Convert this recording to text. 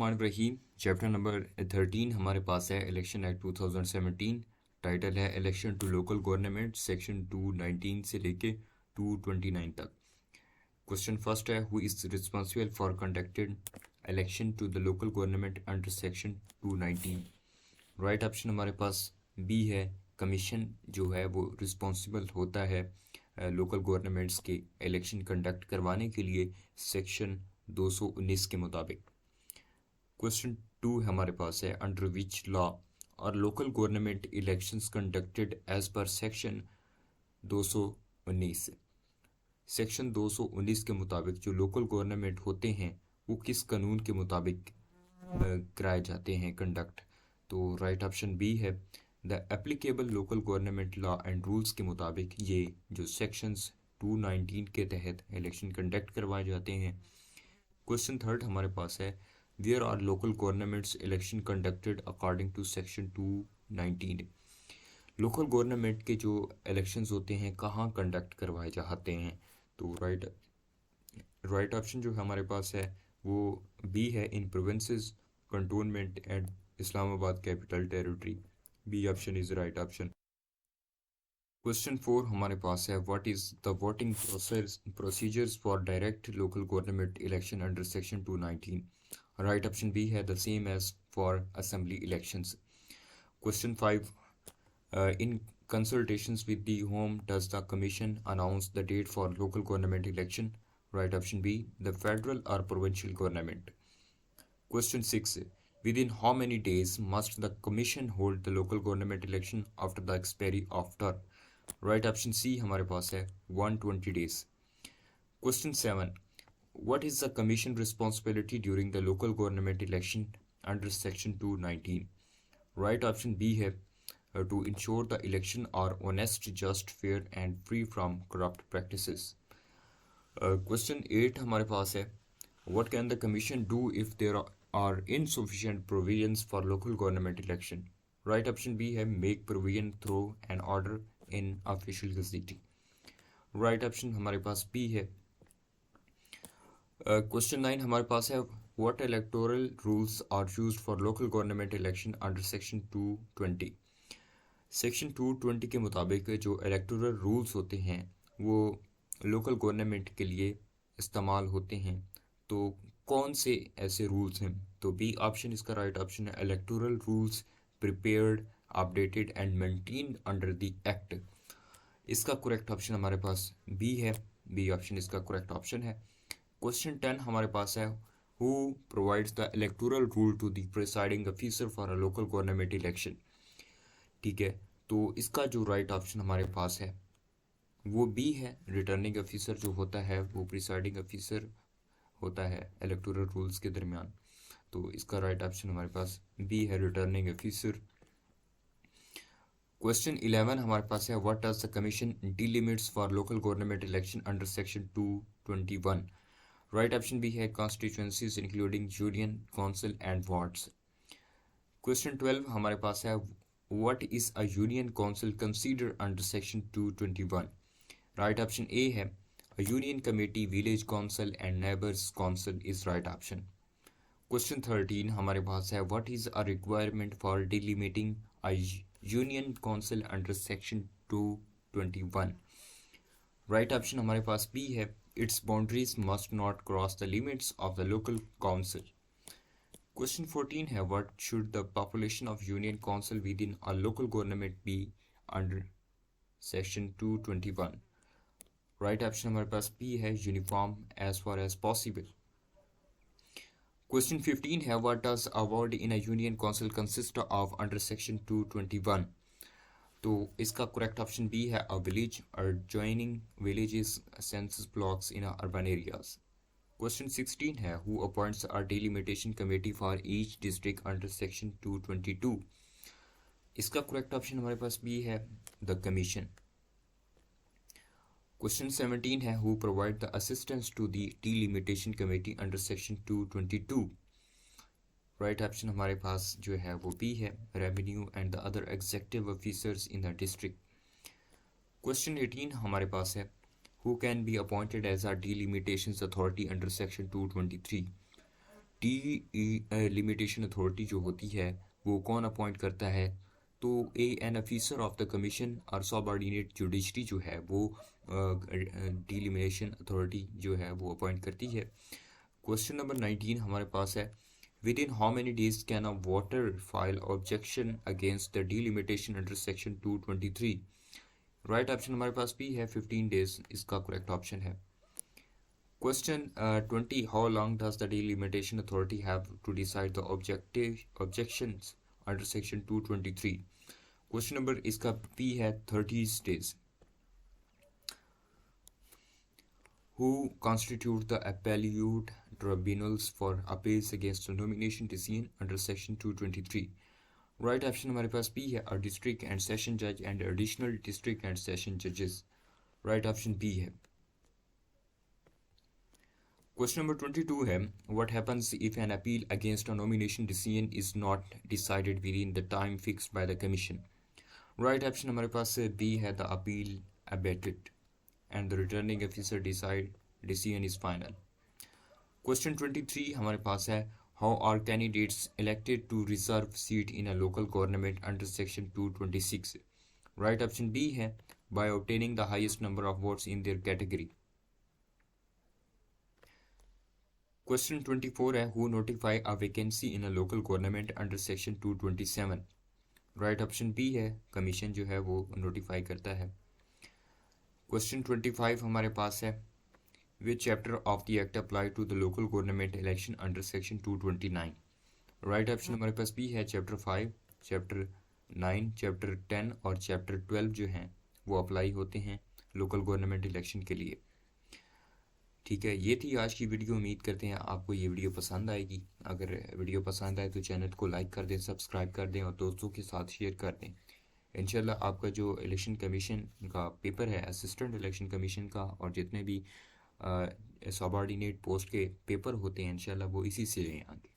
बिस्मिल्लाहिर्रहमानिर्रहीम। Chapter number 13 हमारे पास है इलेक्शन एक्ट 2017। टाइटल है election to local government, section 219 से लेके 229 तक। क्वेश्चन फर्स्ट है, who is responsible for conducted election to the local government under section 219। Right option हमारे पास बी है, कमीशन जो है वो रिस्पॉन्सिबल होता है लोकल गवर्नमेंट्स के इलेक्शन कंडक्ट करवाने के लिए सेक्शन 219 के मुताबिक। क्वेश्चन 2 हमारे पास है, अंडर विच लॉ और local government elections conducted as per section 219। Section 219 के मुताबिक जो लोकल गवर्नमेंट होते हैं वो किस कानून के मुताबिक कराए जाते हैं कंडक्ट। तो राइट ऑप्शन बी है, the applicable local government law and rules के मुताबिक ये जो सेक्शंस 219 के तहत इलेक्शन कंडक्ट करवाए जाते हैं। क्वेश्चन थर्ड हमारे पास है, where are local governments election conducted according to section 219। Local government के जो इलेक्शंस होते हैं कहाँ कंडक्ट करवाए जाते हैं। तो राइट ऑप्शन जो हमारे पास है वो बी है, in provinces, cantonment and Islamabad capital territory. B option is right option. Question 4 हमारे पास है, what is the voting procedures for direct local government election under section 219। Right option B है, the same as for assembly elections. Question 5, in consultations with the whom does the commission announce the date for local government election? Right option B, the federal or provincial government. Question 6, within how many days must the commission hold the local government election after the expiry of term? Right option C हमारे पास है 120 days. Question 7, what is the commission responsibility during the local government election under section 219? Right option B है, to ensure the election are honest, just, fair and free from corrupt practices. Question 8 हमारे पास है, what can the commission do if there are insufficient provisions for local government election? Right option B है, make provision through an order in official gazette. Right option हमारे पास B है। Question 9 हमारे पास है, what electoral rules are used for local government election under section 220? Section 220 के मुताबिक जो electoral rules होते हैं वो लोकल गवर्नमेंट के लिए इस्तेमाल होते हैं। तो कौन से ऐसे रूल्स हैं? तो बी ऑप्शन इसका राइट ऑप्शन है, electoral rules prepared, updated and maintained under the act. इसका करेक्ट ऑप्शन हमारे पास बी है, बी ऑप्शन इसका करेक्ट ऑप्शन है। क्वेश्चन 10 हमारे पास है, who provides the electoral rule to the presiding officer for a local government election. ठीक है, तो इसका जो राइट ऑप्शन हमारे पास है वो बी है, रिटर्निंग ऑफिसर जो होता है वो प्रिसाइडिंग ऑफिसर होता है इलेक्टोरल रूल्स के दरमियान। तो इसका राइट ऑप्शन हमारे पास बी है, रिटर्निंग ऑफिसर। क्वेश्चन 11 हमारे पास है, what does the commission delimits for local government election under section 221। Right option B है, constituencies including union council and wards. Question 12 हमारे पास है, what is a union council considered under section 221? Right option A है, a union committee, village council and neighbors council is right option. Question 13 हमारे पास है, what is a requirement for delimiting a union council under section 221? Right option हमारे पास B है, its boundaries must not cross the limits of the local council. Question 14 है, what should the population of union council within a local government be under section 221? Right option हमारे पास B है, uniform as far as possible. Question 15 है, what does a ward in a union council consist of under section 221? तो इसका correct option B है, a village adjoining villages, census blocks in urban areas. Question 16 है, who appoints a delimitation committee for each district under section 222? इसका correct option हमारे पास B है, the commission. Question 17 है, who provide the assistance to the delimitation committee under section 222? Right option हमारे पास जो है वो B है, revenue and the other executive officers in the district. Question 18 हमारे पास है, who can be appointed as a delimitations authority under section 223? Delimitation authority जो होती है वो कौन अपॉइंट करता है? तो an officer of the commission और सबऑर्डिनेट जुडिशरी जो है वो डिलिमिटेशन अथॉरिटी जो है वो अपॉइंट करती है। क्वेश्चन नंबर 19 हमारे पास है, with in how many days can a voter file objection against the delimitation under section 223? Right option हमारे पास भी है 15 डेज, इसका करेक्ट ऑप्शन है। Question 20. How long does the delimitation authority have to decide the objections under section 223? Question number इसका P है 30 days. Who constitute the appellate tribunals for appeals against a nomination decision under section 223? Right option हमारे पास B है, a district and session judge and additional district and session judges. Right option B है। Question number 22 है, what happens if an appeal against a nomination decision is not decided within the time fixed by the commission? Right option हमारे पास B है, the appeal abated and the returning officer decision is final. Question 23 हमारे पास है, how are candidates elected to reserve seat in a local government under section 226? Right option B है, by obtaining the highest number of votes in their category. Question 24 है, who notify a vacancy in a local government under section 227? Right option B है, commission जो है वो notify करता है। Question 25 हमारे पास है, which chapter of the act apply to the local government election under section 229? Right option हमारे पास बी है, चैप्टर 5, चैप्टर 9, चैप्टर 10 और चैप्टर 12 जो हैं वो अप्लाई होते हैं लोकल गवर्नमेंट इलेक्शन के लिए। ठीक है, ये थी आज की वीडियो। उम्मीद करते हैं आपको ये वीडियो पसंद आएगी। अगर वीडियो पसंद आए तो चैनल को लाइक कर दें, सब्सक्राइब कर दें और दोस्तों के साथ शेयर कर दें। इंशाल्लाह आपका जो इलेक्शन कमीशन का पेपर है, असिस्टेंट इलेक्शन कमीशन का, और जितने भी सबऑर्डिनेट पोस्ट के पेपर होते हैं इंशाल्लाह वो इसी से आएंगे।